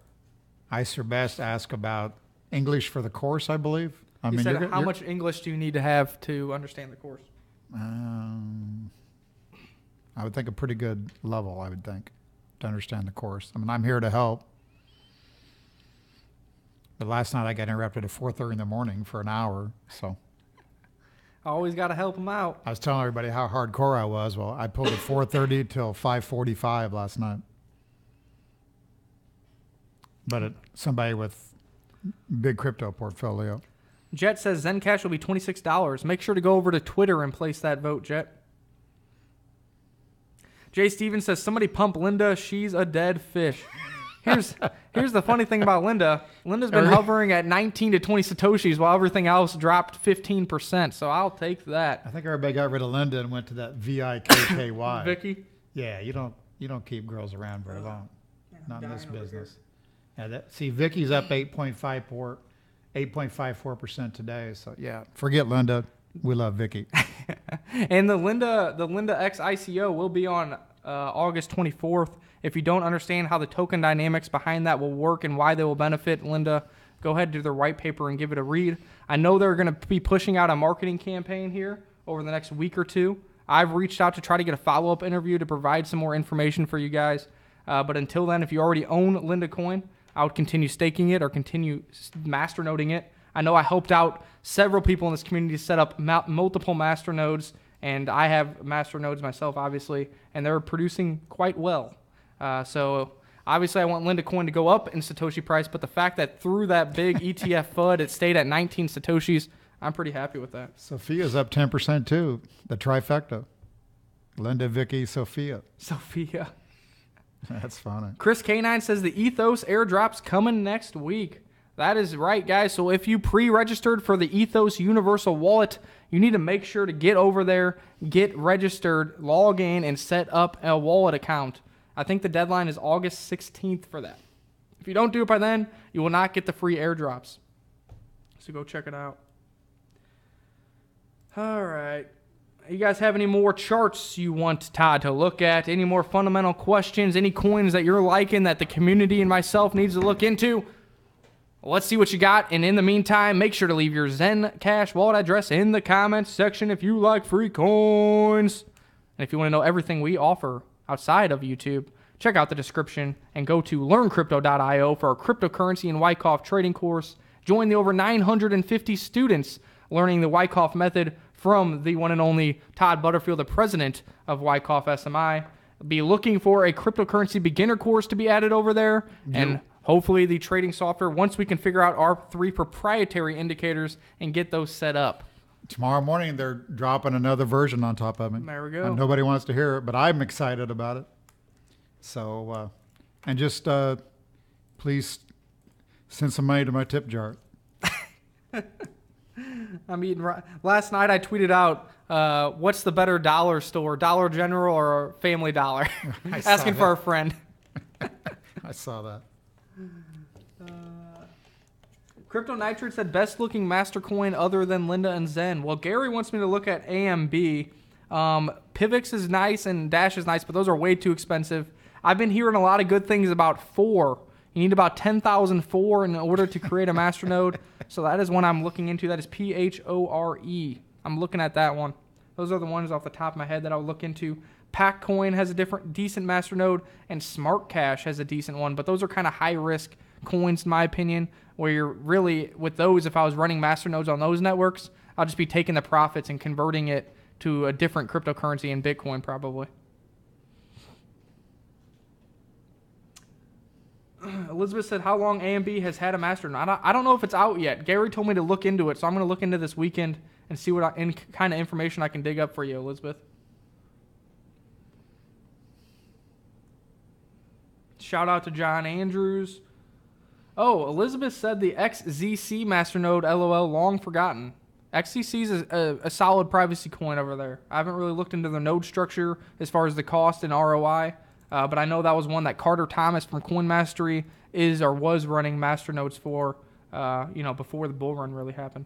Icer Best asked about English for the course, I believe. He said, how much English do you need to have to understand the course? I would think a pretty good level, I would think, to understand the course. I mean, I'm here to help. But last night I got interrupted at 4:30 in the morning for an hour, so. Always got to help them out. I was telling everybody how hardcore I was. Well, I pulled at 4:30 till 5:45 last night. But somebody with big crypto portfolio. Jet says Zen Cash will be $26. Make sure to go over to Twitter and place that vote, Jet. Jay Stevens says, somebody pump Linda. She's a dead fish. Here's the funny thing about Linda. Linda's been hovering at 19 to 20 Satoshis while everything else dropped 15%. So I'll take that. I think everybody got rid of Linda and went to that VIKKY. Vicky? Yeah, you don't keep girls around very long. Not in this business. Yeah, see, Vicky's up 8.54% today. So yeah, forget Linda. We love Vicky. And the Linda X ICO will be on August 24th. If you don't understand how the token dynamics behind that will work and why they will benefit Linda, go ahead to their white paper and give it a read. I know they're going to be pushing out a marketing campaign here over the next week or two. I've reached out to try to get a follow-up interview to provide some more information for you guys. But until then, if you already own Lindacoin, I would continue staking it or continue masternoding it. I know I helped out several people in this community set up multiple masternodes, and I have masternodes myself, obviously, and they're producing quite well. So obviously I want Lindacoin to go up in Satoshi price, but the fact that through that big ETF FUD, it stayed at 19 Satoshis, I'm pretty happy with that. Sophia's up 10% too, the trifecta. Linda, Vicky, Sophia. Sophia. That's funny. Chris K9 says the Ethos airdrop's coming next week. That is right, guys. So if you pre-registered for the Ethos Universal Wallet, you need to make sure to get over there, get registered, log in, and set up a wallet account. I think the deadline is August 16th for that. If you don't do it by then, you will not get the free airdrops. So go check it out. All right. You guys have any more charts you want Todd to look at? Any more fundamental questions? Any coins that you're liking that the community and myself needs to look into? Let's see what you got. And in the meantime, make sure to leave your Zen Cash wallet address in the comments section if you like free coins. And if you want to know everything we offer outside of YouTube, check out the description and go to learncrypto.io for our cryptocurrency and Wyckoff trading course. Join the over 950 students learning the Wyckoff method from the one and only Todd Butterfield, the president of Wyckoff SMI. Be looking for a cryptocurrency beginner course to be added over there. Yeah. And hopefully the trading software, once we can figure out our 3 proprietary indicators and get those set up. Tomorrow morning, they're dropping another version on top of it. There we go. And nobody wants to hear it, but I'm excited about it. So, and just please send some money to my tip jar. I mean, last night I tweeted out, what's the better dollar store, Dollar General or Family Dollar? Asking for a friend. I saw that. Crypto Nitrate said, best looking master coin other than Linda and Zen. Well, Gary wants me to look at AMB. Pivx is nice and Dash is nice, but those are way too expensive. I've been hearing a lot of good things about 4. You need about 10,004 in order to create a masternode. So that is one I'm looking into. That is PHORE. I'm looking at that one. Those are the ones off the top of my head that I would look into. Packcoin has a decent masternode, and Smart Cash has a decent one. But those are kind of high-risk coins, in my opinion, where you're really, with those, if I was running masternodes on those networks, I'll just be taking the profits and converting it to a different cryptocurrency in Bitcoin, probably. Elizabeth said, how long AMB has had a masternode? I don't know if it's out yet. Gary told me to look into it, so I'm going to look into this weekend and see what kind of information I can dig up for you, Elizabeth. Shout out to John Andrews. Oh, Elizabeth said the XZC masternode, LOL, long forgotten. XZC is a solid privacy coin over there. I haven't really looked into the node structure as far as the cost and ROI, but I know that was one that Carter Thomas from Coin Mastery is or was running masternodes for, before the bull run really happened.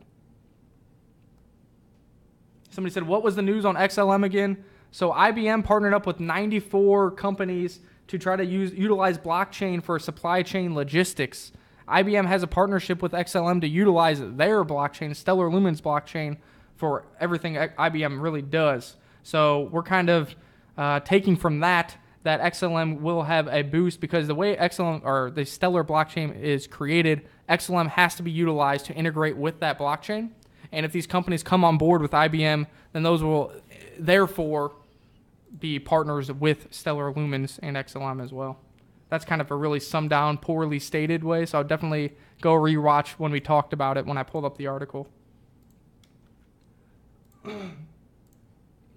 Somebody said, what was the news on XLM again? So IBM partnered up with 94 companies to try to utilize blockchain for supply chain logistics. IBM has a partnership with XLM to utilize their blockchain, Stellar Lumens blockchain, for everything IBM really does. So we're kind of taking from that XLM will have a boost, because the way XLM or the Stellar blockchain is created, XLM has to be utilized to integrate with that blockchain. And if these companies come on board with IBM, then those will therefore be partners with Stellar Lumens and XLM as well. That's kind of a really summed down, poorly stated way, so I'll definitely go rewatch when we talked about it when I pulled up the article.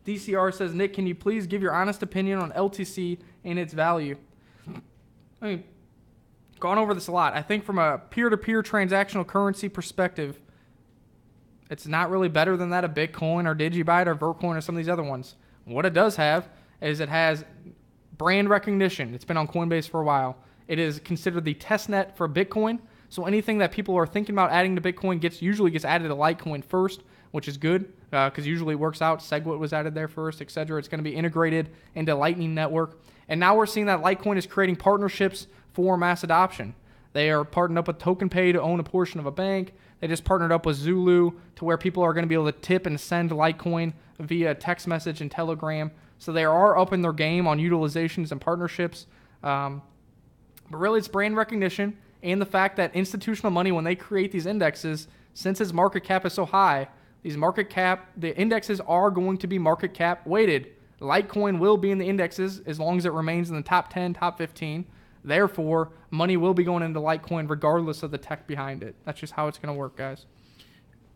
DCR says, Nick, can you please give your honest opinion on LTC and its value? I mean, gone over this a lot. I think from a peer-to-peer transactional currency perspective, it's not really better than that of Bitcoin or Digibyte or Vercoin or some of these other ones. What it does have is it has brand recognition. It's been on Coinbase for a while. It is considered the test net for Bitcoin. So anything that people are thinking about adding to Bitcoin usually gets added to Litecoin first, which is good because usually it works out. SegWit was added there first, etc. It's going to be integrated into Lightning Network. And now we're seeing that Litecoin is creating partnerships for mass adoption. They are partnered up with TokenPay to own a portion of a bank. They just partnered up with Zulu to where people are going to be able to tip and send Litecoin via text message and Telegram. So they are upping their game on utilizations and partnerships. But really, it's brand recognition and the fact that institutional money, when they create these indexes, since its market cap is so high, the indexes are going to be market cap weighted. Litecoin will be in the indexes as long as it remains in the top 10, top 15. Therefore, money will be going into Litecoin regardless of the tech behind it. That's just how it's going to work, guys.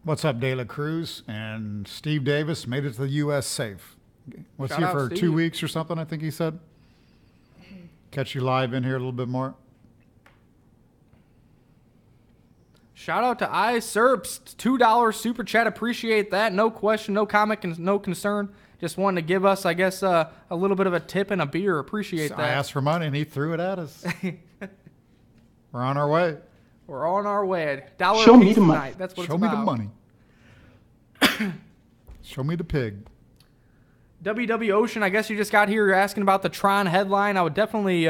What's up, De La Cruz? And Steve Davis made it to the U.S. safe. Was Shout here out, for Steve. 2 weeks or something, I think he said. Catch you live in here a little bit more. Shout out to iSerps, $2 super chat. Appreciate that. No question, no comment, and no concern. Just wanted to give us, I guess, a little bit of a tip and a beer. Appreciate that. I asked for money and he threw it at us. We're on our way. We're on our way. $1 Show me apiece the money. tonight. That's what Show it's me about. the money. Show me the pig. WW Ocean, I guess you just got here. You're asking about the Tron headline. I would definitely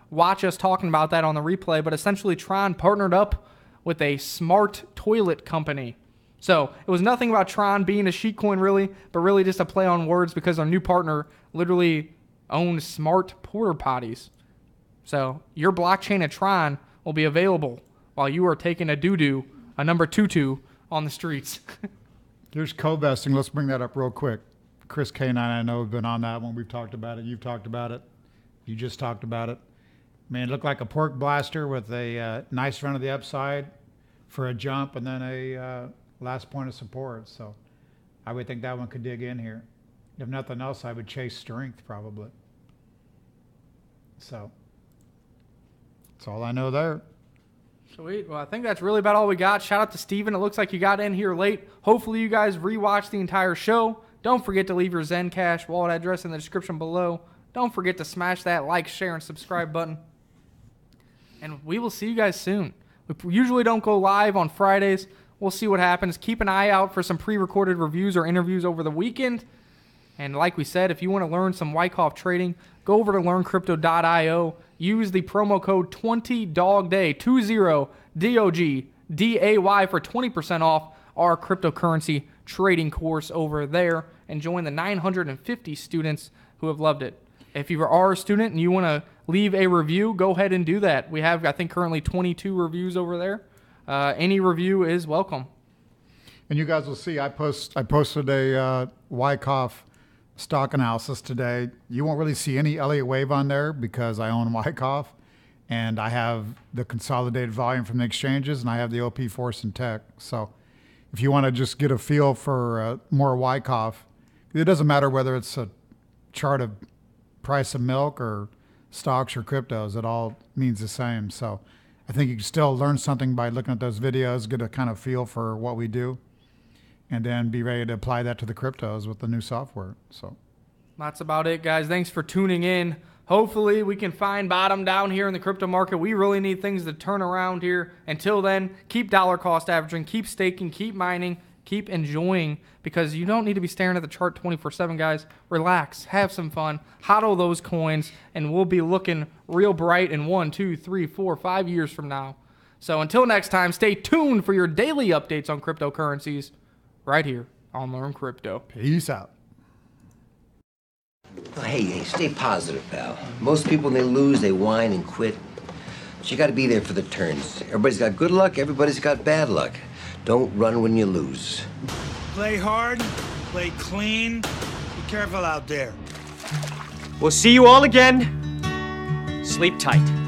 watch us talking about that on the replay. But essentially, Tron partnered up with a smart toilet company. So it was nothing about Tron being a sheet coin, really, but really just a play on words because our new partner literally owns smart porta potties. So your blockchain at Tron will be available while you are taking a doo-doo, a number 22, on the streets. Here's co-vesting. Let's bring that up real quick. Chris K9, I know, have been on that one. We've talked about it. You've talked about it. You just talked about it. Man, it looked like a pork blaster with a nice run of the upside for a jump and then a last point of support. So I would think that one could dig in here. If nothing else, I would chase strength probably. So that's all I know there. Sweet. Well, I think that's really about all we got. Shout out to Steven. It looks like you got in here late. Hopefully you guys rewatched the entire show. Don't forget to leave your Zen Cash wallet address in the description below. Don't forget to smash that like, share, and subscribe button. And we will see you guys soon. We usually don't go live on Fridays. We'll see what happens. Keep an eye out for some pre-recorded reviews or interviews over the weekend. And like we said, if you want to learn some Wyckoff trading, go over to learncrypto.io. Use the promo code 20DOGDAY, 20DOGDAY for 20% off our cryptocurrency trading course over there and join the 950 students who have loved it. If you are a student and you want to leave a review, go ahead and do that. We have, I think, currently 22 reviews over there. Any review is welcome. And you guys will see, I posted a Wyckoff stock analysis today. You won't really see any Elliott Wave on there because I own Wyckoff, and I have the consolidated volume from the exchanges, and I have the OP Force and Tech. So if you want to just get a feel for more Wyckoff, it doesn't matter whether it's a chart of price of milk or stocks or cryptos, it all means the same. So I think you can still learn something by looking at those videos, get a kind of feel for what we do, and then be ready to apply that to the cryptos with the new software. So that's about it, guys. Thanks for tuning in. Hopefully we can find bottom down here in the crypto market. We really need things to turn around here. Until then, keep dollar cost averaging, keep staking, keep mining, keep enjoying, because you don't need to be staring at the chart 24/7, guys. Relax, have some fun, hodl those coins, and we'll be looking real bright in 1, 2, 3, 4, 5 years from now. So until next time, stay tuned for your daily updates on cryptocurrencies right here on Learn Crypto. Peace out. Oh, hey, stay positive, pal. Most people, when they lose, they whine and quit. But you gotta be there for the turns. Everybody's got good luck, everybody's got bad luck. Don't run when you lose. Play hard, play clean. Be careful out there. We'll see you all again. Sleep tight.